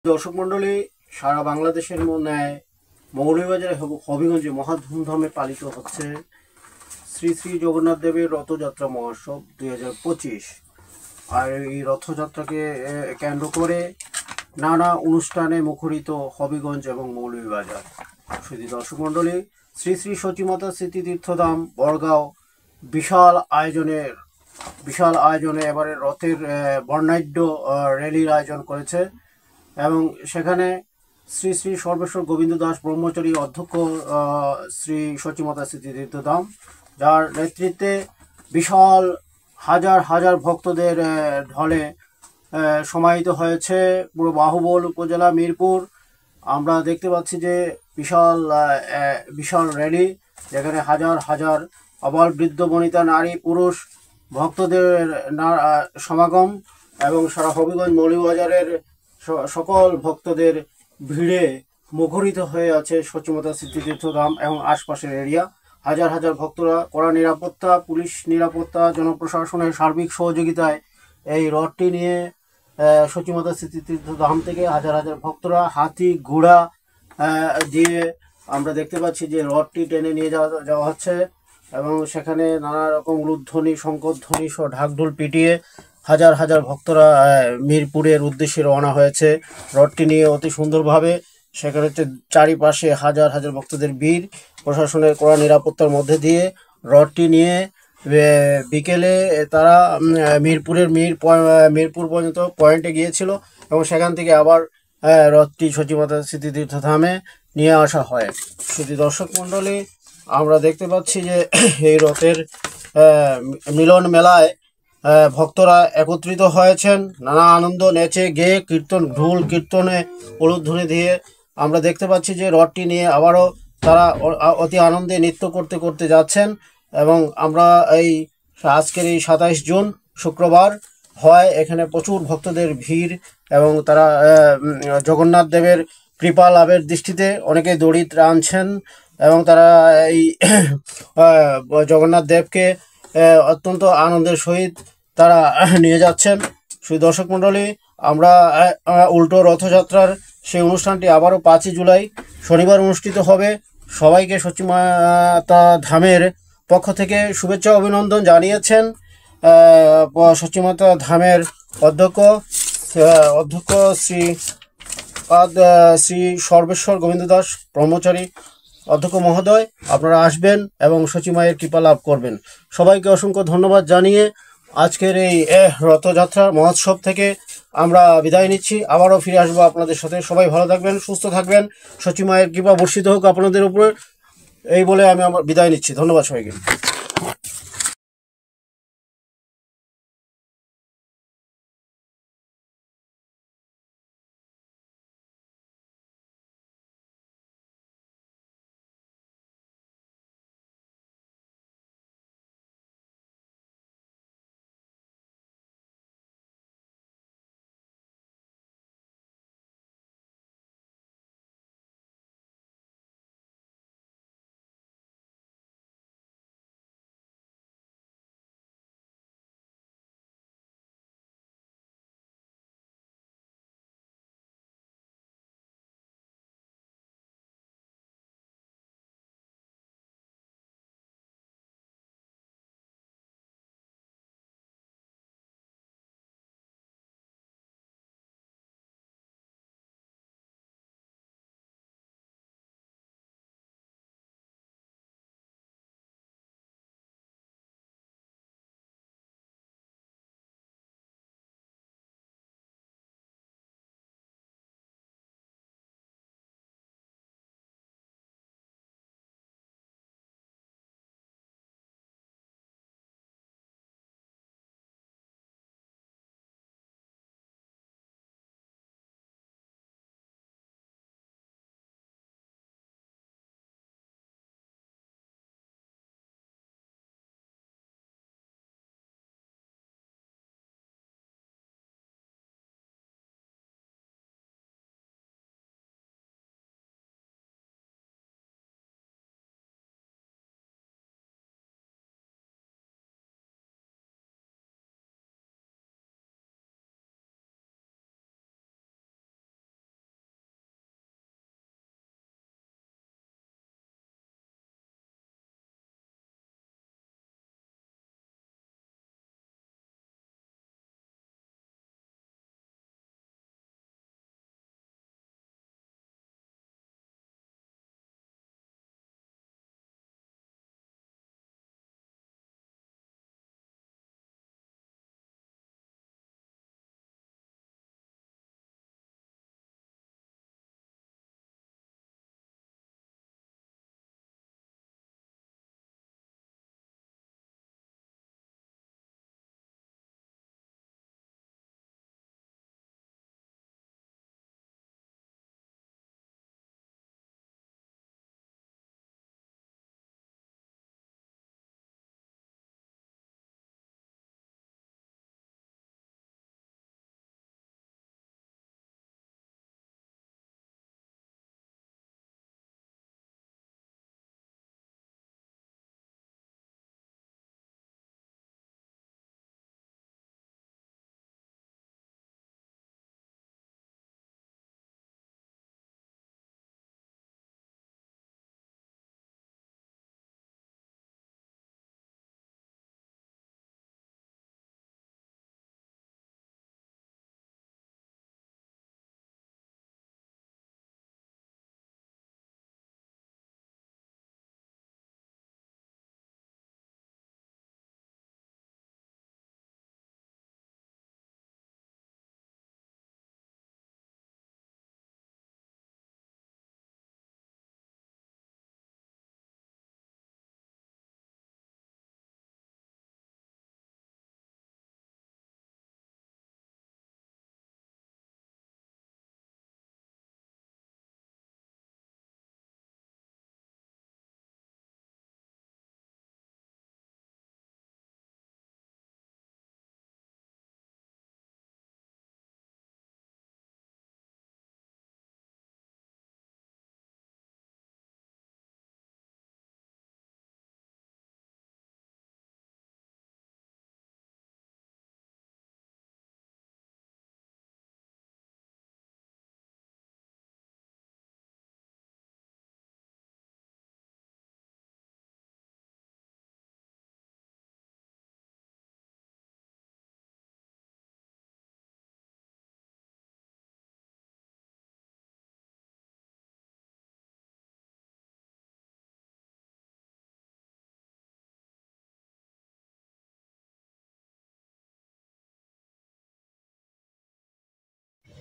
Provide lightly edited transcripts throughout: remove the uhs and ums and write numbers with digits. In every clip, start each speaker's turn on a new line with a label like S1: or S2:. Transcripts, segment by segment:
S1: দর্শক মণ্ডলী, সারা বাংলাদেশের ন্যায় মৌলভীবাজার হবিগঞ্জে মহা ধুমধামে পালিত হচ্ছে শ্রী শ্রী জগন্নাথ দেবের রথযাত্রা মহোৎসব 2025। আর এই রথযাত্রাকে কেন্দ্র করে নানা অনুষ্ঠানে মুখরিত হবিগঞ্জ এবং মৌলভীবাজার। শুধু দর্শক মণ্ডলী, শ্রী শ্রী সচিমাতা স্মৃতিতীর্থধাম বড়গাঁও বিশাল আয়োজনে এবারে রথের বর্ণাঢ্য র্যালির আয়োজন করেছে এবং সেখানে শ্রী শ্রী সর্বেশ্বর গোবিন্দ দাস ব্রহ্মচারী অধ্যক্ষ শ্রী সচিমাতা স্মৃতিতীর্থধাম, যার নেতৃত্বে বিশাল হাজার হাজার ভক্তদের ঢলে সমাহিত হয়েছে পুরো বাহুবল উপজেলা মিরপুর। আমরা দেখতে পাচ্ছি যে বিশাল র্যালি, যেখানে হাজার হাজার আবাল বৃদ্ধ বনিতা নারী পুরুষ ভক্তদের সমাগম এবং সারা হবিগঞ্জ মৌলভীবাজারের সকল ভক্তদের ভিড়ে মুখরিত হয়ে আছে সচিমাতা স্মৃতিতীর্থধাম এবং আশপাশের এরিয়া। হাজার হাজার ভক্তরা কড়া নিরাপত্তা, পুলিশ নিরাপত্তা, জনপ্রশাসনের সার্বিক সহযোগিতায় এই রথটি নিয়ে সচিমাতা স্মৃতিতীর্থধাম থেকে হাজার হাজার ভক্তরা হাতি ঘোড়া দিয়ে আমরা দেখতে পাচ্ছি যে রথটি টেনে নিয়ে যাওয়া হচ্ছে এবং সেখানে নানা রকম উলুধ্বনি, শঙ্করধ্বনি সহ ঢাকঢোল পিটিয়ে হাজার হাজার ভক্তরা মিরপুরের উদ্দেশ্যে রওনা হয়েছে রথটি নিয়ে অতি সুন্দরভাবে। সেখানে হচ্ছে চারিপাশে হাজার হাজার ভক্তদের ভিড়, প্রশাসনের কড়া নিরাপত্তার মধ্যে দিয়ে রথটি নিয়ে বিকেলে তারা মিরপুর পর্যন্ত পয়েন্টে গিয়েছিল এবং সেখান থেকে আবার রথটি সচিমাতা স্মৃতিতীর্থধামে নিয়ে আসা হয়। শুধু দর্শক মণ্ডলী, আমরা দেখতে পাচ্ছি যে এই রথের মিলন মেলায় ভক্তরা একত্রিত হয়েছেন নানা আনন্দ নেচে গেয়ে কীর্তন ঢোল কীর্তনে উলুধ্বনি দিয়ে। আমরা দেখতে পাচ্ছি যে রথটি নিয়ে আবারও তারা অতি আনন্দে নৃত্য করতে করতে যাচ্ছেন এবং আমরা আজকের এই 27 জুন শুক্রবার হয় এখানে প্রচুর ভক্তদের ভিড় এবং তারা জগন্নাথ দেবের কৃপা লাভের দৃষ্টিতে অনেকে দড়ি টানছেন এবং তারা এই জগন্নাথ দেবকে অত্যন্ত আনন্দের সহিত তারা নিয়ে যাচ্ছেন। শুধু দর্শক মণ্ডলী, আমরা উল্টো রথযাত্রার সেই অনুষ্ঠানটি আবারও 5ই জুলাই শনিবার অনুষ্ঠিত হবে। সবাইকে সচিমাতা ধামের পক্ষ থেকে শুভেচ্ছা অভিনন্দন জানিয়েছেন সচিমাতা ধামের অধ্যক্ষ শ্রী সর্বেশ্বর গোবিন্দ দাস ব্রহ্মচারী অধ্যক্ষ মহোদয়। আপনারা আসবেন এবং সচিমায়ের কৃপা লাভ করবেন। সবাইকে অসংখ্য ধন্যবাদ জানিয়ে আজকের এই রথযাত্রা মহোৎসব থেকে আমরা বিদায় নিচ্ছি। আবারও ফিরে আসবো আপনাদের সাথে। সবাই ভালো থাকবেন, সুস্থ থাকবেন, সচিমায়ের কৃপা বর্ষিত হোক আপনাদের উপরে, এই বলে আমি আমার বিদায় নিচ্ছি। ধন্যবাদ সবাইকে।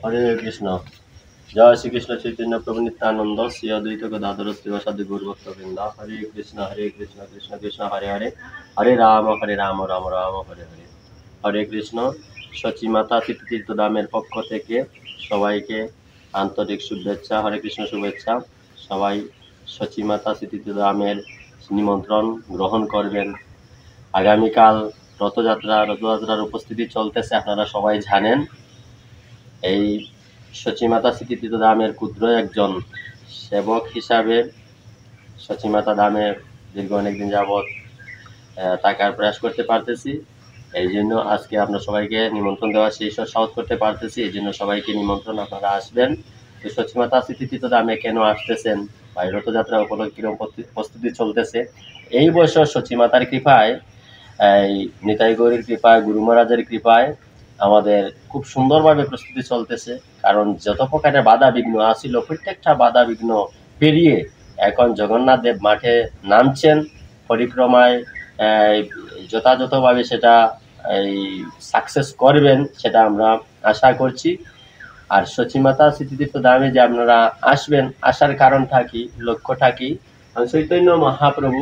S2: হরে কৃষ্ণ। জয় শ্রীকৃষ্ণ চৈতন্য প্রভু নিত্যানন্দ শ্রী অদ্বৈত গদাধর শ্রীবাসাদি গৌরভক্তবৃন্দ। হরে কৃষ্ণ কৃষ্ণ কৃষ্ণ হরে হরে, হরে রাম রাম রাম হরে হরে। হরে কৃষ্ণ। সচিমাতা তীর্থধামের পক্ষ থেকে সবাইকে আন্তরিক শুভেচ্ছা, হরে কৃষ্ণ শুভেচ্ছা। সবাই সচিমাতা তীর্থধামের নিমন্ত্রণ গ্রহণ করবেন। আগামীকাল রথযাত্রার উপস্থিতি চলতেছে, আপনারা সবাই জানেন। এই সচিমাতা তীর্থধামের ক্ষুদ্র একজন সেবক হিসাবে সচিমাতা ধামে দীর্ঘ অনেকদিন যাবৎ থাকার প্রয়াস করতে পারতেছি। এই জন্য আজকে আপনার সবাইকে নিমন্ত্রণ দেওয়া সেই সাহস করতে পারতেছি। এই জন্য সবাইকে নিমন্ত্রণ, আপনারা আসবেন। তো সচিমাতা তীর্থধামে কেন আসতেছেন বা রথযাত্রা উপলক্ষে কিরকম প্রস্তুতি চলতেছে, এই বছর সচিমাতার কৃপায়, এই নিতাই গৌরীর কৃপায়, গুরু মহারাজের কৃপায় আমাদের খুব সুন্দরভাবে প্রস্তুতি চলতেছে। কারণ যত প্রকারের বাধা বিঘ্ন আসিল, প্রত্যেকটা বাধা বিঘ্ন পেরিয়ে এখন জগন্নাথ দেব মাঠে নামছেন পরিক্রমায়। যথাযথভাবে সেটা এই সাকসেস করবেন, সেটা আমরা আশা করছি। আর সচিমাতা ধামে যে আপনারা আসবেন, আসার কারণটা কি, লক্ষ্যটা কি? চৈতন্য মহাপ্রভু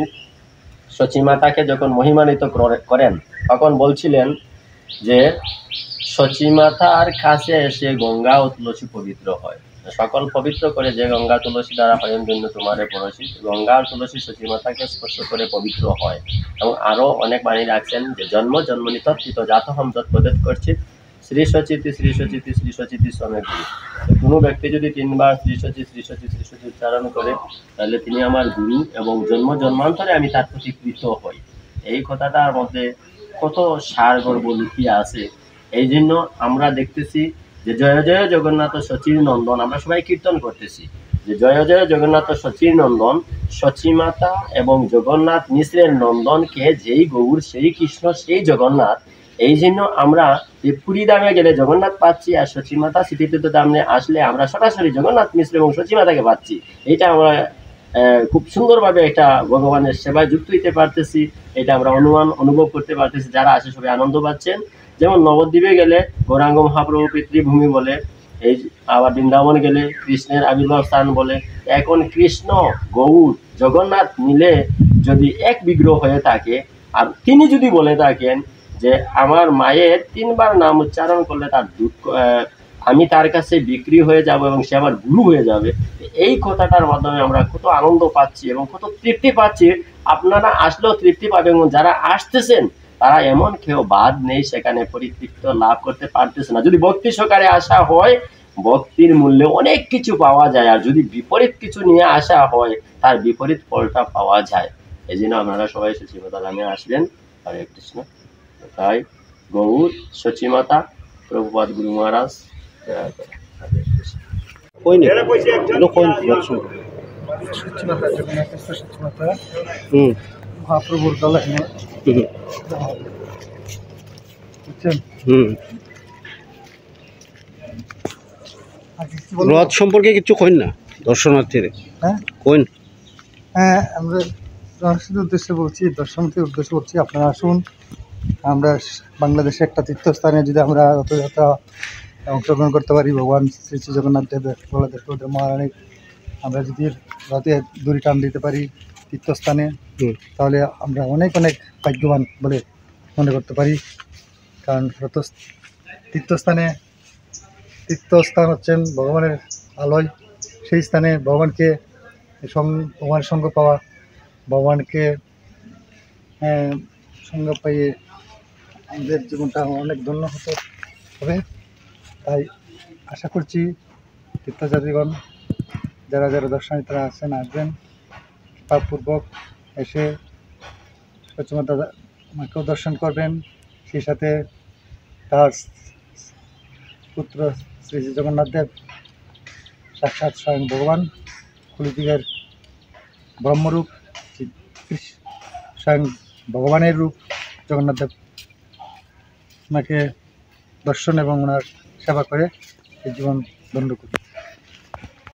S2: সচিমাতাকে যখন মহিমান্বিত করেন, তখন বলছিলেন যে সচিমাতার কাছে এসে গঙ্গা ও তুলসী পবিত্র হয়। সকল পবিত্র করে যে গঙ্গা তুলসী দ্বারা হয়ন জন্য তোমারে পড়ছি, গঙ্গা আর তুলসী সচিমাতাকে স্পর্শ করে পবিত্র হয়। এবং আরো অনেক বাণী রাখছেন যে জন্ম জন্মনি তৎকৃত জাত হম যৎ প্রদেশ করছে শ্রী সচিতি শ্রী সচিতি শ্রী সচিতি শ্রমে গুরু। কোনো ব্যক্তি যদি 3 বার শ্রী সচি শ্রী সচি শ্রী সচি উচ্চারণ করে, তাহলে তিনি আমার গুরু এবং জন্ম জন্মান্তরে আমি তার প্রতি কৃত হই। এই কথাটার মধ্যে কত সারগর্ভ লুকিয়ে আছে। এই জন্য আমরা দেখতেছি যে জয় জয় জগন্নাথ সচির নন্দন, আমরা সবাই কীর্তন করতেছি যে জয় জয় জগন্নাথ সচির নন্দন, সচিমাতা এবং জগন্নাথ মিশ্রের নন্দনকে যেই গৌর সেই কৃষ্ণ সেই জগন্নাথ। এই জন্য আমরা যে পুরী ধামে গেলে জগন্নাথ পাচ্ছি, আর সচিমাতা স্মৃতিতীর্থ ধামে আসলে আমরা সরাসরি জগন্নাথ মিশ্র এবং সচিমাতাকে পাচ্ছি। এটা আমরা খুব সুন্দরভাবে একটা ভগবানের সেবায় যুক্ত হইতে পারতেছি। এটা আমরা অনুভব করতে পারতেছি। যারা আসে সবাই আনন্দ পাচ্ছেন। যেমন নবদ্বীপে গেলে গৌরাঙ্গ মহাপ্রভু পিতৃভূমি বলে, এই আবার বৃন্দাবন গেলে কৃষ্ণের আবির্ভাব স্থান বলে। এখন কৃষ্ণ গৌর জগন্নাথ মিলে যদি এক বিগ্রহ হয়ে থাকে, আর তিনি যদি বলে থাকেন যে আমার মায়ের 3 বার নাম উচ্চারণ করলে তার দুঃখ, আমি তার কাছে বিক্রি হয়ে যাব এবং সে আমার গুরু হয়ে যাবে, এই কথাটার মাধ্যমে আমরা কত আনন্দ পাচ্ছি এবং কত তৃপ্তি পাচ্ছি। আপনারা আসলেও তৃপ্তি পাবেন, এবং যারা আসতেছেন তারা এমন কেউ বাদ নেই সেখানে পরিতৃপ্ত লাভ করতে পারতেছে না। যদি ভক্তি সহকারে আসা হয়, ভক্তির মূল্যে অনেক কিছু পাওয়া যায়। আর যদি বিপরীত কিছু নিয়ে আসা হয়, তার বিপরীত ফলটা পাওয়া যায়। এই জন্য আপনারা সবাই সচিমাতা ধামে আসবেন। হরে কৃষ্ণ। তাই গৌর সচিমাতা প্রভুপাদ গুরু মহারাজ হরে কৃষ্ণ।
S3: সচিমাতা জগন্নাথের সচিমাতা মহাপ্রভুর দলে বুঝছেন।
S1: রথ সম্পর্কে কিছু কইন না দর্শনার্থীদের।
S3: হ্যাঁ
S1: কইন।
S3: হ্যাঁ, আমরা দর্শনার্থীদের উদ্দেশ্যে বলছি, দর্শনার্থীদের উদ্দেশ্যে বলছি, আপনারা আসুন। আমরা বাংলাদেশে একটা তীর্থস্থানে যদি আমরা রথযাত্রা অংশগ্রহণ করতে পারি, ভগবান শ্রী শ্রী জগন্নাথ দেবের বলদেব সুভদ্রা মহারানীর আমরা যদি রথে দড়ি টান দিতে পারি তীর্থস্থানে, তাহলে আমরা অনেক অনেক ভাগ্যবান বলে মনে করতে পারি। কারণ তীর্থস্থান হচ্ছেন ভগবানের আলয়। সেই স্থানে ভগবানকে ভগবানের সঙ্গ পাওয়া, ভগবানকে সঙ্গ পাইয়ে আমাদের জীবনটা অনেক ধন্য হতে হবে। তাই আশা করছি তীর্থযাত্রীগণ যারা যারা দর্শনার্থীরা আছেন আসবেন, কৃপাপূর্বক এসে সচিমাতা মাকেও দর্শন করবেন। সেই সাথে তার পুত্র শ্রী শ্রী জগন্নাথ দেব সাক্ষাৎ স্বয়ং ভগবান, কলিযুগের ব্রহ্মরূপ, স্বয়ং ভগবানের রূপ জগন্নাথ দেব, ওনাকে দর্শন এবং ওনার সেবা করে এই জীবন ধন্য করি।